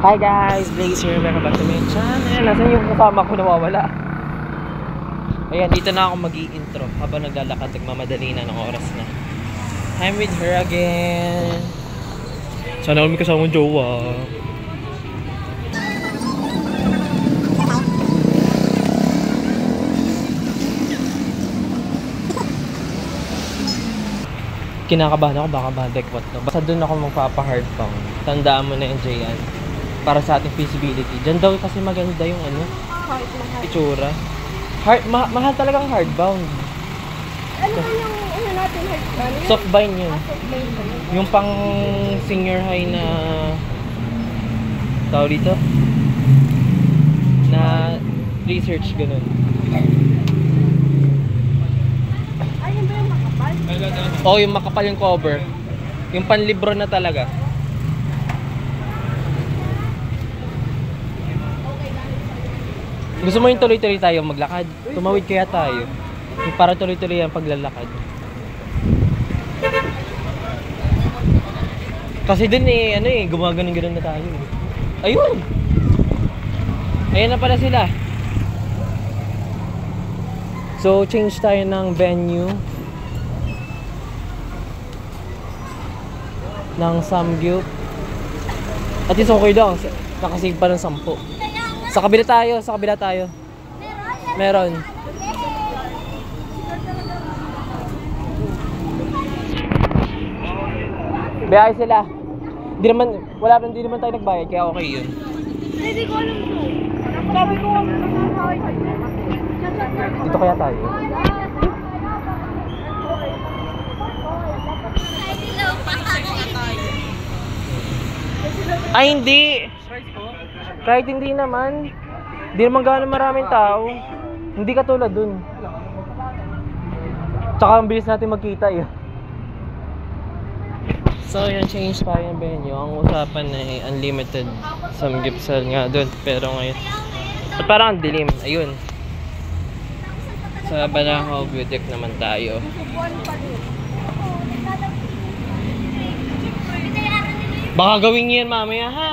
Hi guys, Blaze here. Welcome back to my channel. Nasaan yung kasama ko nawawala? Ayan, dito na ako mag-i-intro habang naglalakad, nagmamadali na ng oras na. I'm with her again. Sana ako may kasamang jowa. Kinakabahan ako, baka bandekwat no. Basta doon ako magpapa-hard pound. Tandaan mo na yung Jayan. Para sa ating feasibility. Diyan daw kasi maganda yung ano, itsura. Mahal talagang hardbound. Ano ba yung ano natin hardbound? Soft bind yun. Yung pang senior high na tawag dito? Na research ganun. Ayun ba yung makapal? Oh, yung makapal yung cover. Yung panlibro na talaga. Gusto mo yung tuloy-tuloy tayo maglakad? Tumawid kaya tayo. Yung para tuloy-tuloy ang paglalakad. Kasi dun eh, ano eh, gumaganon-ganon na tayo. Ayun! Ayan na pala sila. So, change tayo ng venue. Ng Samgyup. At least okay daw, nakasave pa ng 10. Sa kabila tayo. Meron. Biyahe sila. Hindi naman tayo nagbayad, kaya okay yun. Hindi ko alam to. Sabi ko, Dito kaya tayo. Ay, hindi! Kahit hindi naman. Hindi naman gano'n maraming tao. Hindi katulad dun. Tsaka ang bilis natin magkita eh. So yun, change tayo ng venue. Ang usapan ay unlimited samgyeopsal nga dun. Pero ngayon at parang ang dilim. Ayun. Sa Banahaw View Deck naman tayo. Baka gawin niyo yan mamaya ha.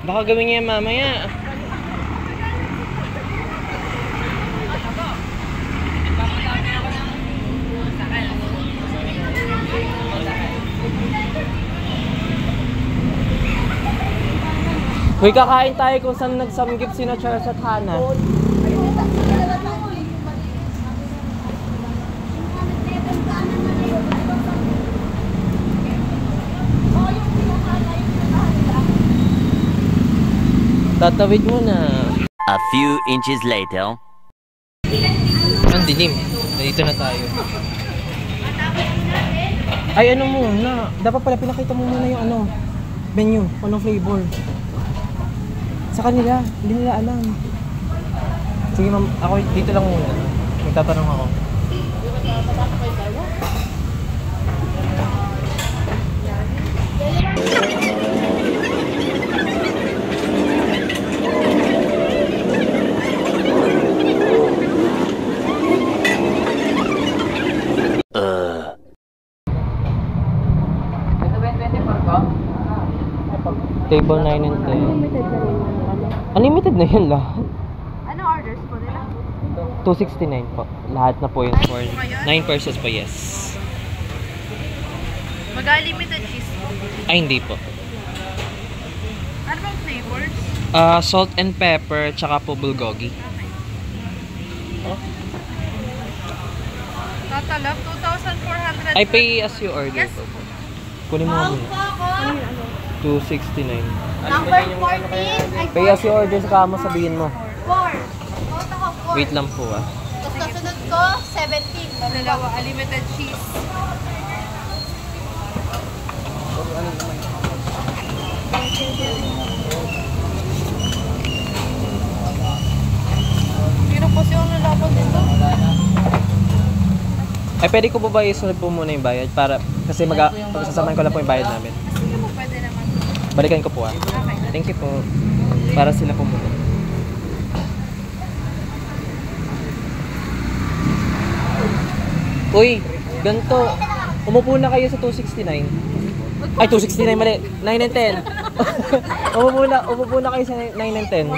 Baka gawin niya mamaya. Uy, kakain tayo kung saan nagsamgip sina Charles at Hannah. Tatawid muna. A few inches later. Ang dilim. Dito na tayo. Ay, ano muna. Dapat pala pinakita mo muna yung ano, menu. Anong flavor. Sa kanila. Hindi nila alam. Sige ma'am, ako dito lang muna. Magtatanong ako. Table 9 and 10. Unlimited na yun lahat. ano orders po nila? 269 po. Lahat na po yun for 9 pesos po, yes. Mag-limited cheese po. Ay, hindi po. Ano bang flavors? Salt and pepper, tsaka po bulgogi. Tatalab, 2,400. I pay as you order Yes. po. Kunin mo muna. 269. Number 14. Pay as you order sa kamo, sabihin mo. 4. Wait lang po ah. Tapos kasunod ko, 17. Dalawa, unlimited cheese. Pero po siya ang lalaban dito. Ay, pwede ko po ba isunod po muna yung bayad? Para, kasi pagsasamahin ko lang po yung bayad namin. Sige mo, pwede naman. Balikan ko po ah. Okay. Thank you po. Para sila po muna. Uy, ganito. Umupo na kayo sa 269. Ay, 269 mali. 9 and 10. Umupo na kayo sa 9 and 10.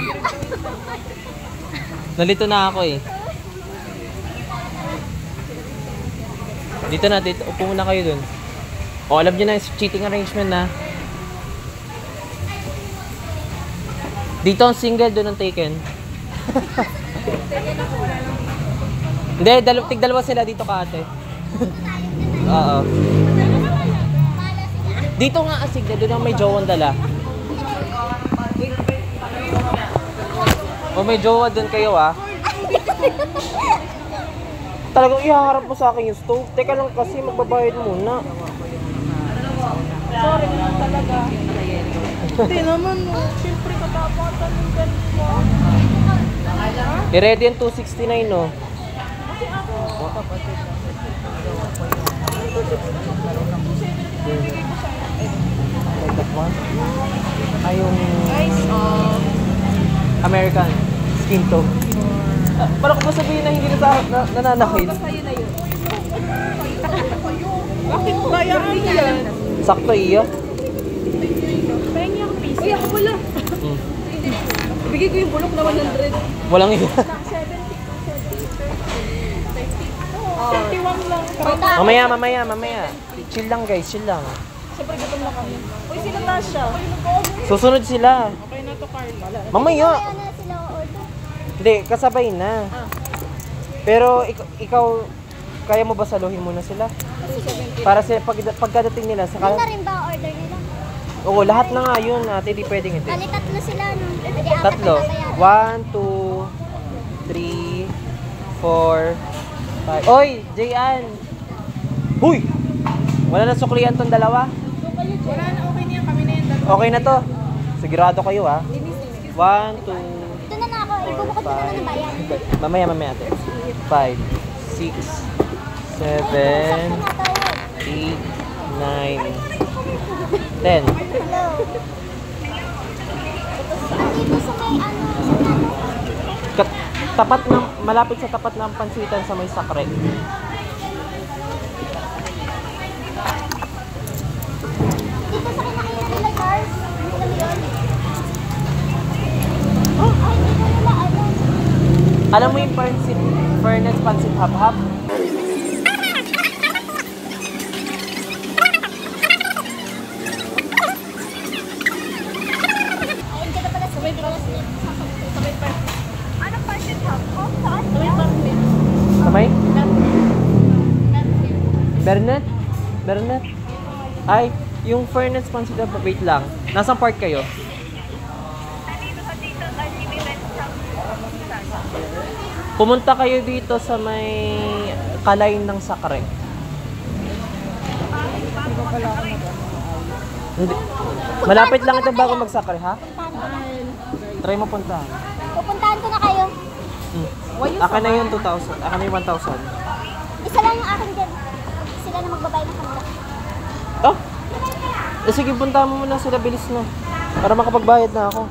Nalito na ako eh. Dito na, dito. Upo muna kayo dun. O, alam nyo na, cheating arrangement na. Dito ang single, dun ang taken. Hindi, tig-dalawa sila dito ka ate. Oo. Dito nga asig na, doon ang may jowang dala. O may jowa doon kayo ah. Talagang ihaharap mo sa akin yung stove. Teka lang kasi, magbabayad muna. Sorry naman talaga. Hindi naman no. Siyempre katapatan ng ganun mo. I-ready yung 269 no. Kasi ako. Like that one? Ay, yung Guys, American skin tone. Parang kung sabihin na hindi na nananakit. basta yun na yun. Bakit kaya yan? Sakto iya. Pengi ako piso. Uy, ako wala. Bigay ko yung bulok na 100. Walang iya. 31 lang. Mamaya. Chill lang guys, chill lang. Siyempre gutom na kami. Uy, sino Tasha? Susunod sila. Okay na to, Carla. Mamaya. Hindi, kasabay na. Pero ikaw, kaya mo ba saluhin muna sila? Para sa pagkadating nila sa Yun na rin ba order nila? Oo, lahat na nga yun ate, di pwedeng hindi. Bali, tatlo sila, no? Pwede apat na Tatlo. babayaran. 1, 2, 3, 4, 5. Oy, Jayan! Huy! Wala na suklian tong dalawa. Wala na, okay na yan. Kami na yan. Okay na to. Sigurado kayo ha. 1, 2, Ito na ako. Ibubukod ko na ng bayan. Mamaya ate. 5, 6, 7, 8, 9, 10. Hello. Dito sa may ano, sa ano? Tapat ng malapit sa tapat ng pansitan sa may sakre. Dito sa kinakainan nila, Cars. Alam mo yun? Ay, hindi ko nila alam. Alam mo yung furnace pansit hab-hab? Ayun ka na pala sa may bros. Anong party hub? Oh, saan? Kamay? Bernat? Bernat? Ay, yung furnace pansit hab-hab, wait lang. Nasang part kayo? Pumunta kayo dito sa may kalain ng sakre. Hindi. Malapit lang ito bago magsakre, ha? Try mo punta. Pupuntahan ko na kayo. Akin na yung 2,000. Akin na yung 1,000. Isa lang yung akin dyan. Sila na magbabayad ng kanila. Oh! Sige, punta mo muna sila. Bilis na. Para makapagbayad na ako.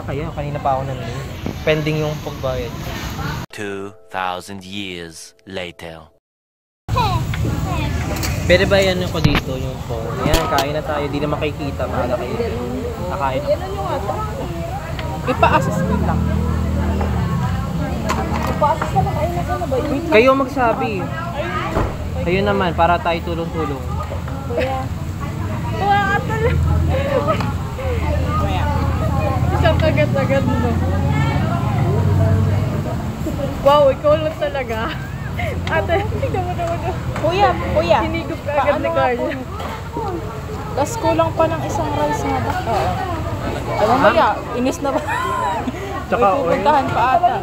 Kaya. Kanina pa ako nandun. Pending yung pagbayad. 2,000 years later. Pwede ba yan ako dito yung phone? Ayan, kain na tayo. Di na makikita. Mahala kayo. Nakain ako. Yan yung ata. Ipa-assist mo lang. Ipa-assist na lang. Ayun na sana ba yun? Kayo magsabi. Kayo naman, para tayo tulong-tulong. Kuya. Kuya, atal. Kuya. Isang kagat-agad mo. Wow, ikaw lang talaga. Ate, tingnan mo naman. Kuya. Hinigop ka agad ni Carl. Tapos kulang pa ng isang rice nga ba? Oo. Alam mo ya, inis na ba? Tsaka oil. Pupuntahan pa ata.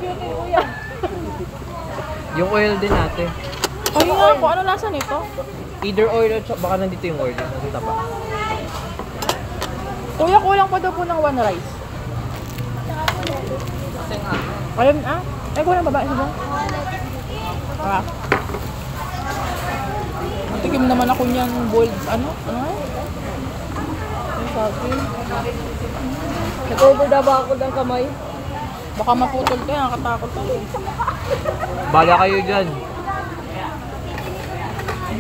Yung oil din natin. Ay nga po, ano lasa nito? Either oil or baka nandito yung oil. Nasa taba. Kuya, kulang pa daw po ng one rice. Ayun Ay, kulang babae siya. Tikim naman ako niyang boiled, ano nga? Ang sabi. Nag-overdaba ako ng kamay. Baka maputol ka, nakatakot ako. Bala kayo dyan.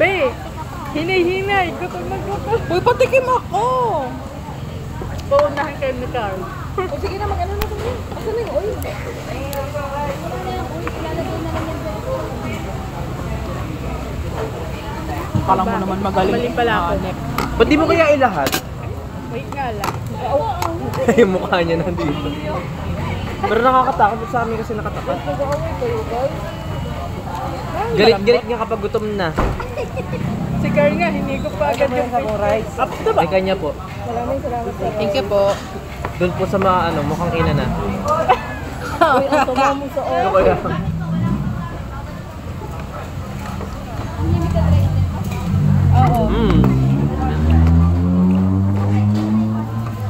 Be, Hinay-hinay. Gutom na gutom. Uy, patikim ako! Paunahan kayo ni Carl. O sige na, mag-ano na kami. Asan na yung oil? Kala mo naman magaling. Mali pala ako. Ba't di mo kaya ilahat? Wait nga lang. Yung mukha niya nandito. Pero nakakatakot sa amin kasi nakatapat. Galit-galit nga kapag gutom na. Si Carl nga, hinigop pa agad yung rice. Up to ba? May kanya po. Maraming salamat sa Thank you po. Doon po sa mga mukhang ina na. Uy, ang tumaw mo sa oil. Ano kaya? Oo.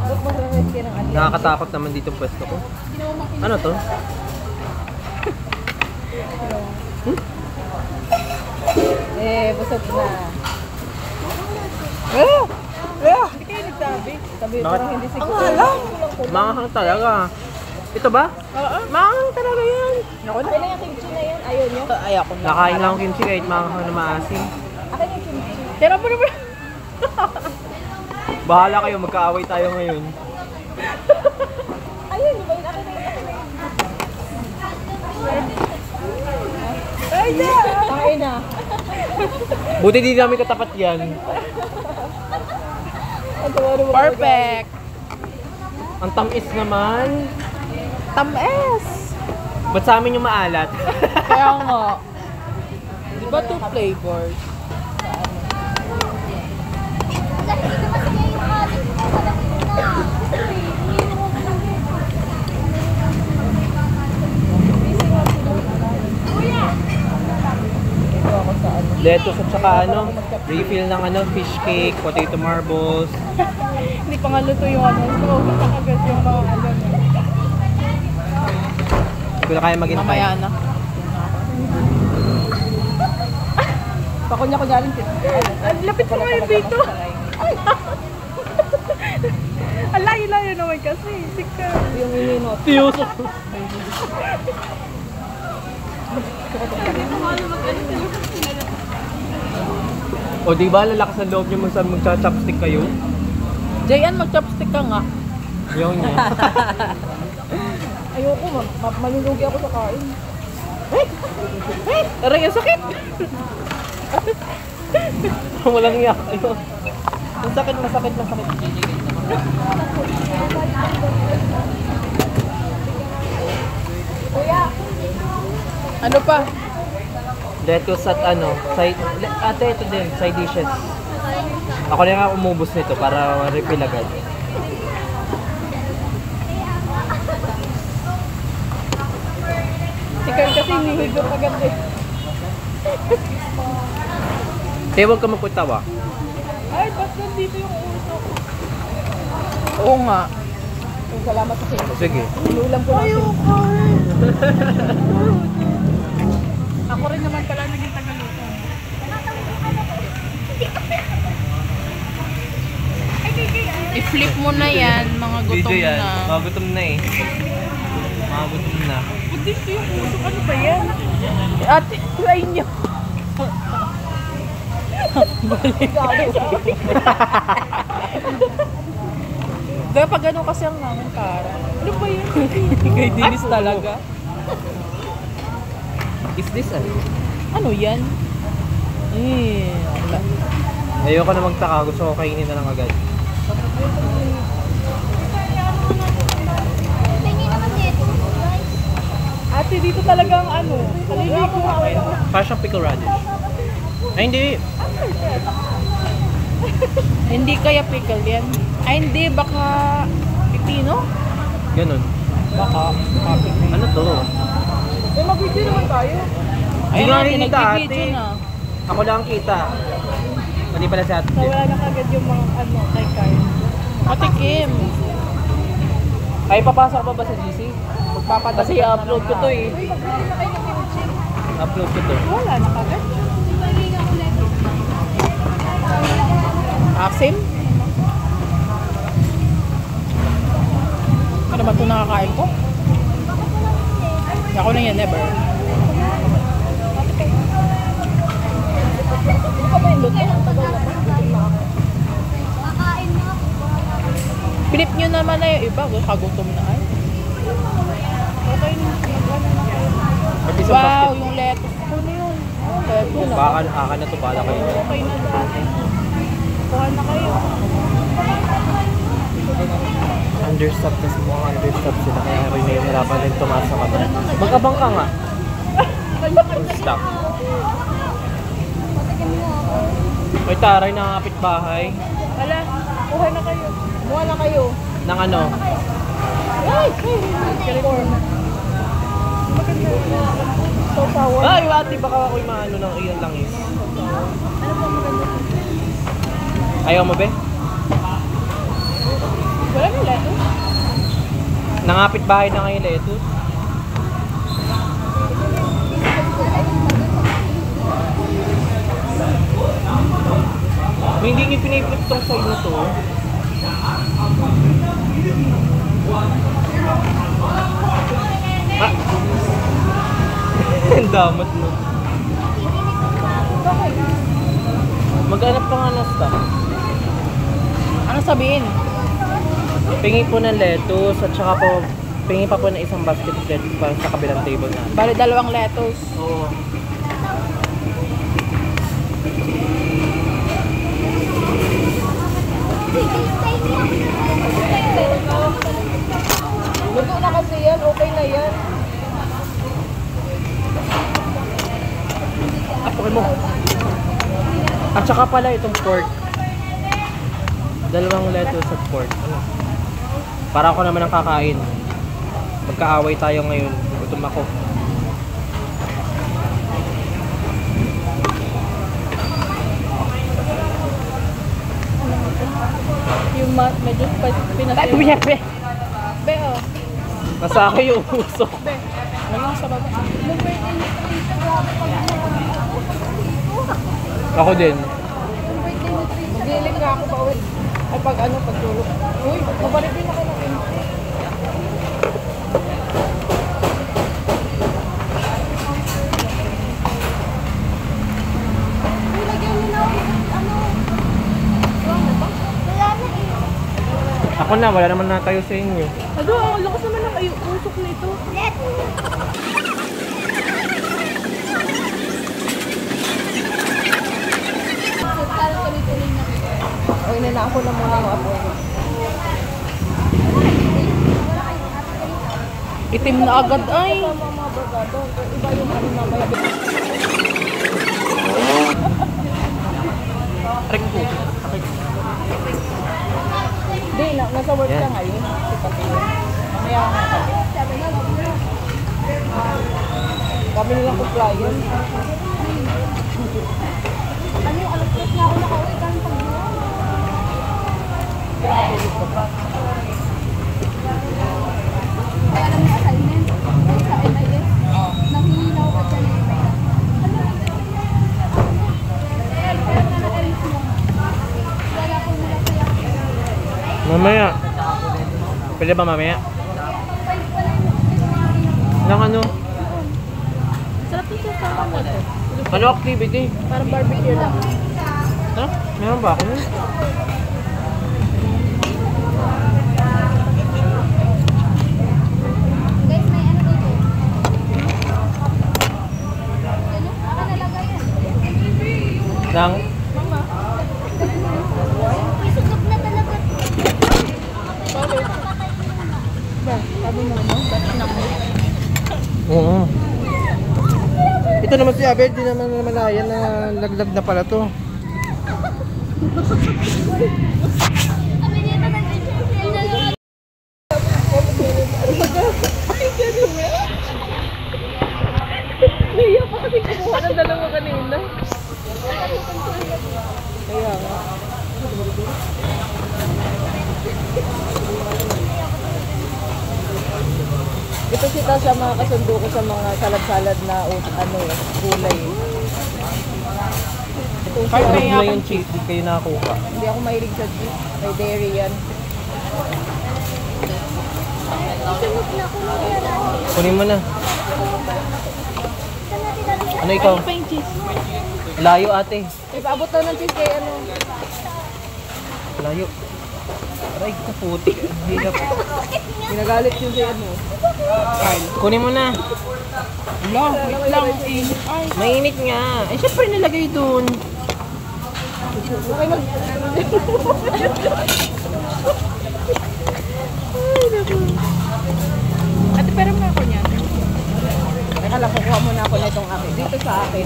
Ba't mag-rest ka ng alin? Nakakatakot naman dito ang pwesto ko. Ano to? Busog na. Hindi kayo nagsabi. Sabi Bakit? parang hindi siguro. Ang alam. Manghang talaga. Ito ba? Oo. Manghang talaga yan. Ako na. Akin na yung kimchi na yun. Ayaw nyo? Ay, ako na. Nakain lang ang kimchi kahit manghang na maasim. Akin yung kimchi. Tira mo naman. Bahala kayo, magkaaway tayo ngayon. Ayaw nyo ba yun? Akin na yun. Akin na yun. Ay, yeah. Akin na. Buti di namin katapat yan. Perfect. Ang tamis naman. Tamis. Ba't sa amin yung maalat? Kaya nga. Di ba two flavors? Lettuce at saka refill ng fish cake, potato marbles. Hindi pa nga luto yung so masak agad yung mga Hindi ko na kaya maghintay. Mamaya na. Pakunya ko galing. Ang lapit ko ngayon dito. Ang layo-layo naman kasi. Sika. Yung ininot. Tiyuso. O di ba lalakas ang loob niyo magcha-chopstick kayo? Jayan, mag-chopstick ka nga. Yung niya. Ayoko, malulugi ako sa kain. Aray, ang sakit! Walang iyak. Ayun. Ang sakit, masakit. Ano pa? Lettuce at side, ate ito din, side dishes. Ako na nga umubos nito para refill agad. Si Carl kasi hinihigop agad eh. Kaya huwag ka magpuntawa. Ay, ba't nandito yung uso? Oo nga. Salamat sa sa'yo. Sige. Inulam ko lang. Ako rin naman pala naging tagaluto. I-flip mo na yan, mga gutom Video yan. na. Mga gutom na eh. Mga gutom na. Ba't dito yung uso? Ano ba yan? Ate, try nyo. Kaya pag ano kasi ang namin para. Ano ba yun? Kay Dennis talaga. Is this Ano yan? Ayoko na magtaka. Gusto ko kainin na lang agad. Ate, dito talagang kaliligo ako. Para siyang pickle radish. Ay, hindi. Hindi kaya pickle yan. Ay, hindi. Baka pipino? Ganun. Baka pipino. Ano to? Mag-video naman tayo. Hindi nga rin kita, nag-video ate. na. Ako lang kita. Hindi pala si ate. So, wala na kagad yung mga kay Carl. Patikim. Ay, papasok pa ba sa GC? Magpapadagdag Kasi i-upload ko to eh. Upload ko to. Wala na kagad. Asim? Ano ba ito nakakain ko? Ako na yan, never. Hindi pa ba yung luto? Ang tagal na ba? Kakain na ako. Pinip nyo naman na yung iba. Kagutom na ay. Okay na. At isang Wow, basket. yung lettuce ko na yun. Oh, lettuce na. Baka akin na to, bala kayo. Okay na dati. Kuha na kayo. Understaffed kasi mga understaffed sila. Kaya ako nahihirapan din tumaas sa kamay. Mag-abang ka nga. Stop. May taray na kapitbahay. Wala, kuha na kayo. Buha na kayo. Ng ano? Ay! So, sour. Ay, ate, baka ako'y maano ng iyan lang is. Ayaw mo, be? Wala na lettuce. Nangapit bahay na ngayon, lettuce. May hindi nyo piniplit tong side na to. Ah! Ang damat mo. Mag-anap pa nga ng staff. Ano sabihin? Pingi po ng lettuce at saka po pingi pa po ng isang basket of lettuce para sa kabilang table natin. Bali, 2 lettuce. Oo. Luto na kasi yan. Okay na yan. Apokin mo. At saka pala itong pork. 2 lettuce at pork. Ano? Para ako naman ang kakain. Magkaaway tayo ngayon. Gutom ako. Yung medyo pinasin. Ay, pumiyape! Be, oh. Nasa akin yung usok. Be, wala sa baba. Ako din. Magiling nga ako pa uwi. Ay pag ano, pagtulog. Uy, mabalik din ako ng ino. Lagyan mo na ako. Ano? Wala na eh. Ako na, wala naman na tayo sa inyo. Ano, ang lakas naman ng usok nito. Uy, na ako na muna yung apo. Itim na agad ay. Mga bagado. Iba yung ano mamaya. Aring po. Hindi, nasa work Yan. ka ngayon. Mamaya nga. Kami nilang compliant. Ano yung alas 3 na ako nakauwi kang pagbuo? Kaya naman assignment. Sa MIS. Nanghihilaw ka dyan eh. Wala ko mula kaya. Mamaya. Pwede ba mamaya? Nang ano? Sarap ito sa ano to. Ano activity? Parang barbecue lang. Ha? Meron ba ako nun? Guys, may ano dito. Ano? Aka nalagay yan. Nang? Isugap na talaga. Ba, sabi mo naman, ba't inamoy? Oo. Ito naman si Abel, di naman malayan na laglag na pala to. Kami dito nag-chill na lang. Naiyak pa kasi kumuha ng dalawa kanina. Kaya nga. Ito si Tasha, mga kasundo ko sa mga salad-salad na ano, gulay. Ito siya. Kahit may na yakap- yung cheese, di kayo nakakuha. Hindi ako mahilig sa cheese. May dairy yan. Kunin mo na. Saan natin dali siya? Ano ikaw? Ano pa yung cheese? Layo ate. Ipaabot daw ng cheese kay ano. Layo. Aray, ka putik. Ang hirap. Ginagalit yun si ano. Kunin mo na. Wala, wait lang. Init. Ay, Mainit nga. Eh, syempre nilagay dun. Okay mag... ate, pero mo ako niyan. Teka lang, kukuha muna ako na itong akin. Dito sa akin.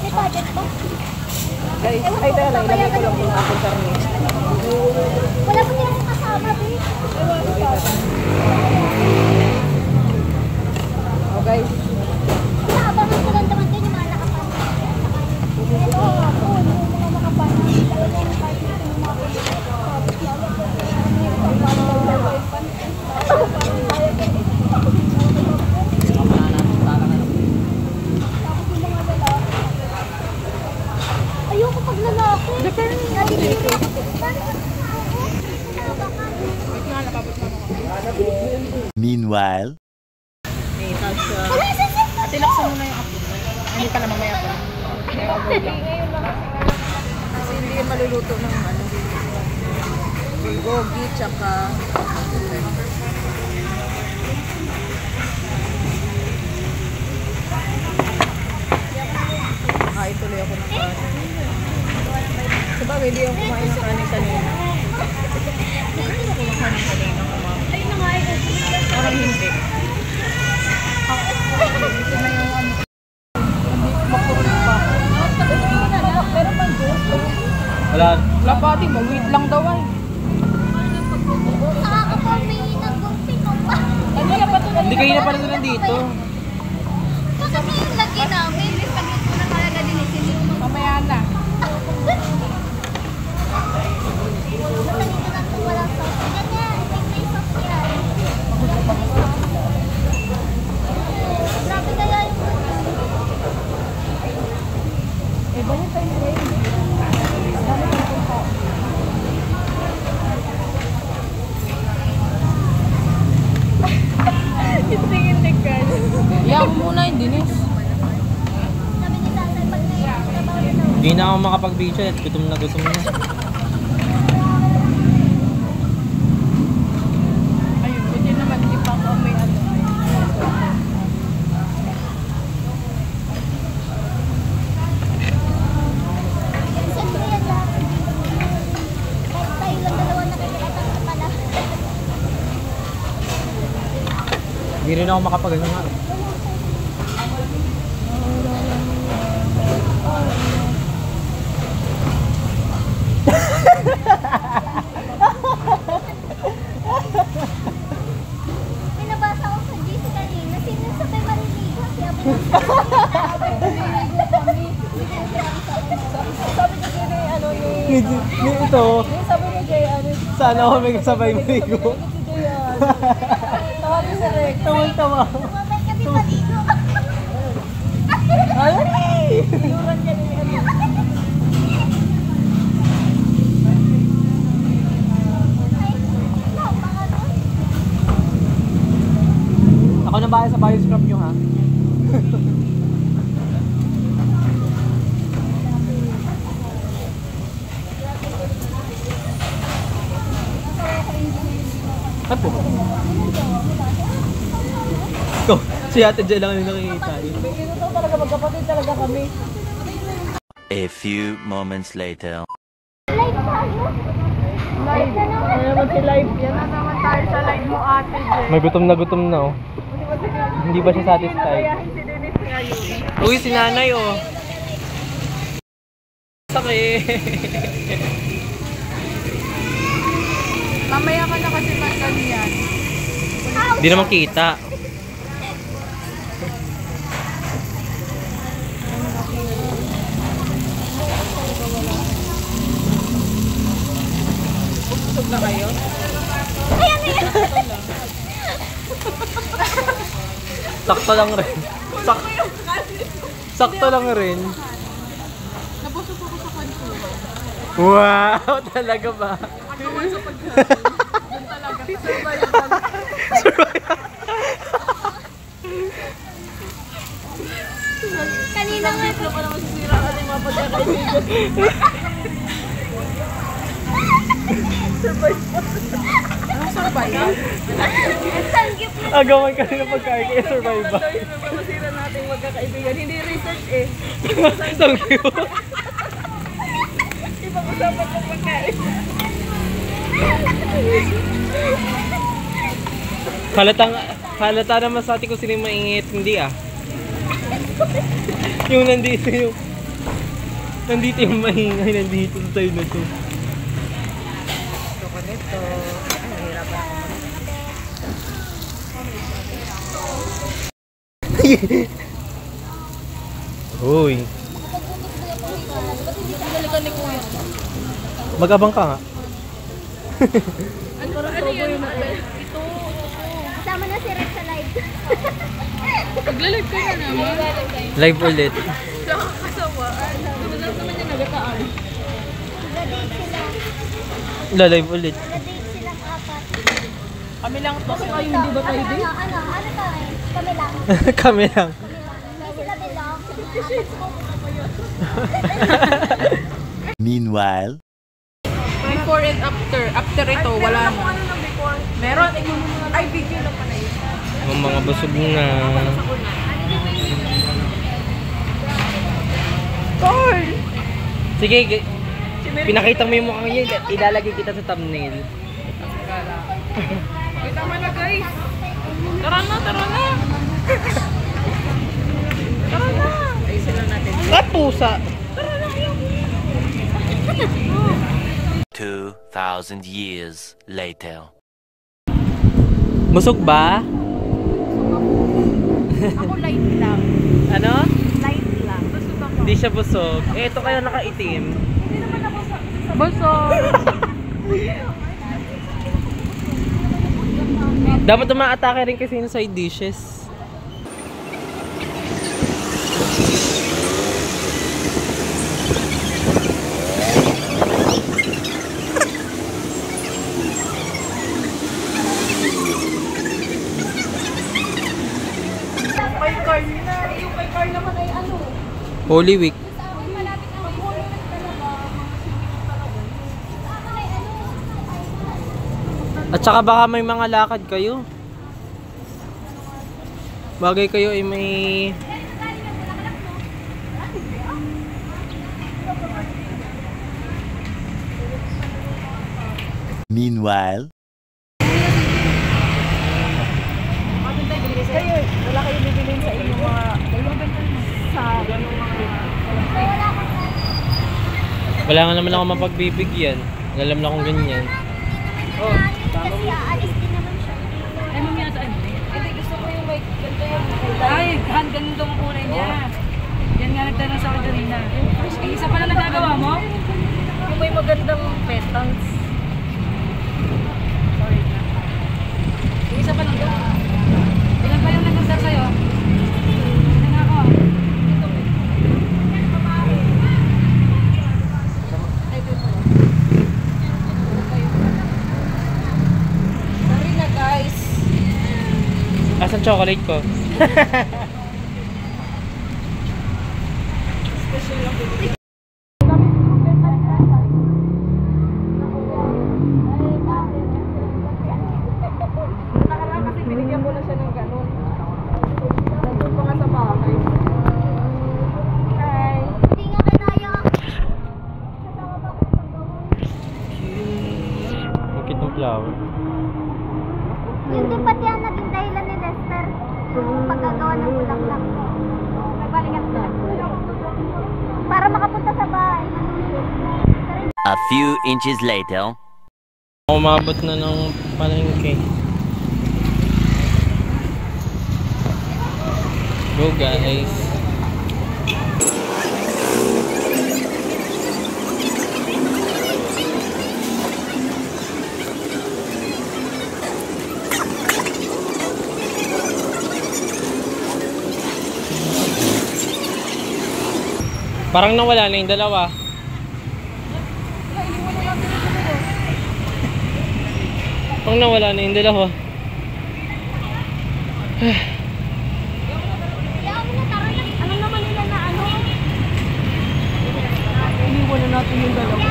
May budget ba? Guys, ay teka lang, ilagay ko lang yung aking karne. Wala pa nilang kasama, babe. Oh guys, Naabangan ko lang naman din yung mga nakapan. Ito, ako, yung mga nakapan. Talagang kahit yung mga tapos lang. Ayoko pag lalaki. Meanwhile, Ate, laksan mo na yung apo. Hindi pala mamaya pa. kasi hindi yan maluluto ng ano. Bulgogi, tsaka... Kain tuloy ako ng kanin. Sabagay, hindi ako kumain ng kanin kanina. Parang hindi. Ito na yung ano. Makurul pa. Meron pang juice. Wala. Wala pa ate, wait lang daw ay. Nakakapamili ng gumpi ko pa. Kanina pa ito. Hindi kayo na pala nandito. Kasi yung lagyan namin, may pagit ko na talaga din isin. Mamaya na. Basta dito lang kung walang sauce. Ganyan, may sauce yan. Grabe kaya yung Iba yung time frame. Hindi ka. Iyak mo muna yung dinis. sabi ni tatay, pag may trabaho na daw. Hindi na ako makapag-video at gutom na gutom na. Ayun, hindi naman ipa ko may ano. Siyempre yan lahat. Kahit tayo lang dalawa nakikita sa pala. Hindi rin ako makapag-ano nga. May nabasa ko sa GC kanina. Sino sa kay Mariligo? Si Abu. Sabi niya kay ano ni... Ito, Sabi niya kay ano... sana ako may kasabay mo ko. Sabi sa Rex. Tawang-tawa. Sumabay kami maligo. Ay! Tinuran niya ni ano. Ako na bahay sa bioscrap nyo ha. Apo. Ikaw, si ate dyan lang yung nakikita. Dito to talaga magkapatid talaga kami. a few moments later. Live tayo. Live. Ano naman si live yan? Ano naman tayo sa live mo ate Jen? May gutom na oh. Hindi ba siya satisfied? Si Dennis ngayon. Uy, si nanay oh. Sakit. Mamaya ka na kasi man yan. Hindi naman kita. Busog na kayo? Sakto lang rin. Sakto lang rin. Nabusog ako sa kanto. Wow! Talaga ba? Pagkawan sa pagkain. Doon talaga. Survival. Kanina nga. Ano pa naman sisiraan yung mga pagkakaibigan. Anong survival? Sanggip na. Agawan ka rin ng pagkain kaya survival. Ito yung masira nating magkakaibigan. Hindi research eh. So cute. Ibang usapan ng pagkain. Halata naman sa atin kung sino yung maingit, hindi ah. Yung nandito yung maingay, nandito sa side na to. Ito ko nito. Ang hirap ako. Uy, Balikan ni Kuya. mag-abang ka nga. Ano yun? Ito. Kasama na si Rex sa live. Magla-live ka na naman. Live ulit. Nakakasawaan. Ano naman yung nagataan? Nag-date sila. Live ulit. Nag-date silang apat. Kami lang to. Kasi kayo hindi ba kayo din? Ano to eh? Kami lang. Kami lang. Hindi sila belong. Meanwhile, Before and after. After ito, wala na. Meron. Ay, video lang pala yun. Ang mga busog na. Carl! Sige, pinakita mo yung mukha niya, ilalagay kita sa thumbnail. Kita mo na, guys. Tara na, tara na. Tara na. Ayusin lang natin. At pusa! 2,000 years later. Busog ba? Ako light lang. Ano? Light lang. Busog ako. Hindi siya busog. Eh, ito kaya nakaitim. Busog. Dapat umaatake rin kasi yung side dishes. Kay Carl na. Yung kay Carl naman ay ano. Holy Week. At saka baka may mga lakad kayo. Bagay kayo ay may... Meanwhile, Kayo, wala kayo bibilin sa inyong mga... Sa ganung mga... Wala nga naman ako mapagbibigyan. Alam na akong ganyan. Oh, kasi aalis din naman siya. Ay, mamaya saan? Hindi, gusto ko yung may ganito yung... Ay, ganito ang kulay niya. Yan nga nagtanong sa akin kanina. Ay, isa pala nagagawa mo? Yung may magandang petals. Sorry na. Yung isa pa lang daw. Ilan pa yung nagkasal sa'yo? Ano nga ako? Sorry na, guys. Asan chocolate ko? Nakaraan kasi binigyan ko na siya ng ganun. Nandun pa nga sa bahay. Hi. Hindi nga kinaya. Ang cute ng flower. Yun din pati ang naging dahilan ni Lester. Yung paggagawa ng bulaklak. Nagbalikan sila. Para makapunta sa bahay. a few inches later. Umabot na ng palengke. Go guys. Parang nawala na yung dalawa. Ang nawala na yung dalawa. Ano naman nila na ano? Iniwan na natin yung dalawa.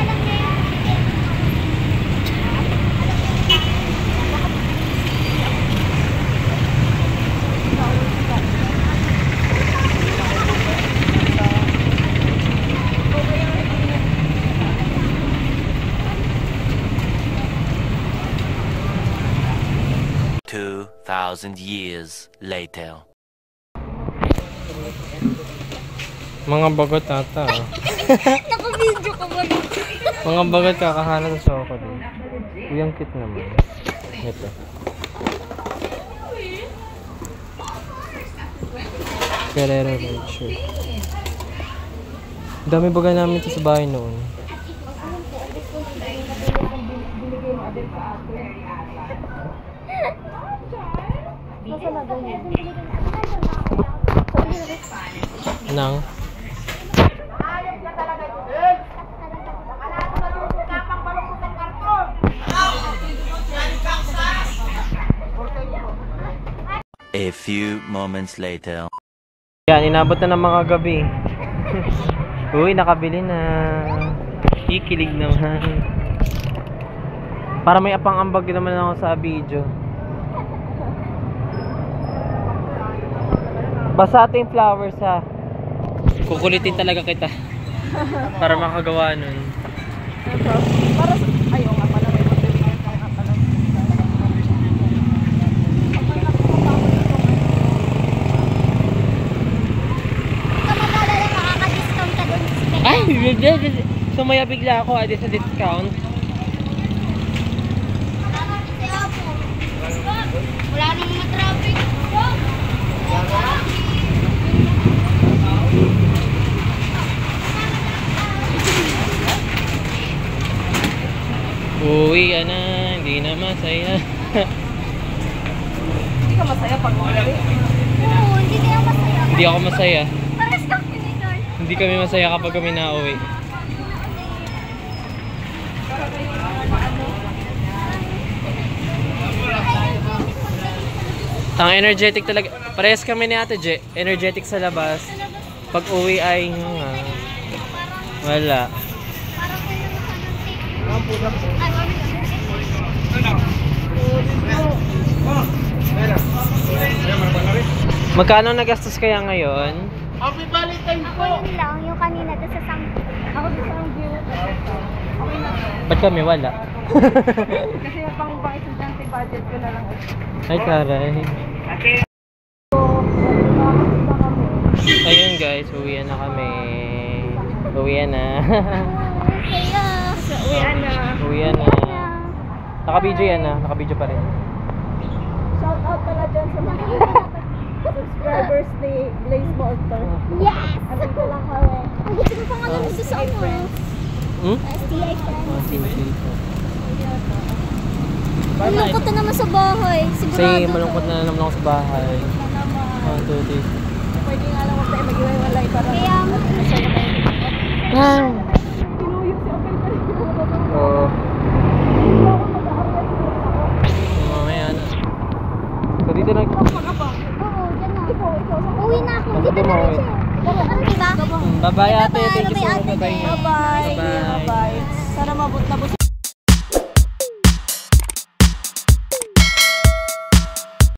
2,000 years later. Mga bagot ata. Naka-video ka ba? Mga bagot kakahanap sa soko din. Yung cute naman. Ito. Ferrero Rocher. Dami baga namin ito sa bahay noon. Nang? A few moments later. Yan, inabot na ng mga gabi. Uy, nakabili na. Ikilig naman. Para may apang-ambag naman ako sa video. Basta ating flowers ha. Kukulitin talaga kita. Para makagawa nun. Para sa... Ayaw nga pala. May magbibigay ka nga pala. Kamadala na makaka-discount ka dun. Ay! Sumaya bigla ako sa discount. Wala nang mga traffic. Uwi ka na, hindi na masaya. Hindi ka masaya pag uwi. Oo, hindi kaya masaya. Hindi ako masaya. Pares kang pinigol. Hindi kami masaya kapag kami nauwi. Tang energetic talaga. Parehas kami ni Ate Je. Energetic sa labas. Pag uwi ay wala. Parang kailangan ka ng take. Magkano nagastos kaya ngayon? Ako yun lang, yung kanina doon sa sangkot. Ako din sa view. Okay na. Ba't kami wala? Kasi yung pang estudyante budget ko na lang. Ay, karay. Ayun guys, uwian na kami. Uwian na. Kaya, Uwian na. Uwian na. Naka-video yan na. Naka-video pa rin. Shout out pala dyan sa mga subscribers ni Blaze Malter. yes! Andito lang kami. Ang gusto ko pang alam sa ano. Hmm? STI friends. Sige. Malungkot na naman sa bahay. Sigurado. Kasi malungkot na naman ako sa bahay. 1, 2, 3. Pwede nga lang tayo mag-iwalay para Kaya nga. pinuyog si Opel pa rin. Oo. Mamaya na. So dito na. Oo, dyan na. Uwi na ako. Bakit Dito na mo rin uwi? siya. Dito na rin, diba? Bye-bye ate. Bye-bye. Thank you so Bye-bye, much. ate. Bye-bye. Bye-bye. Bye-bye. Bye-bye.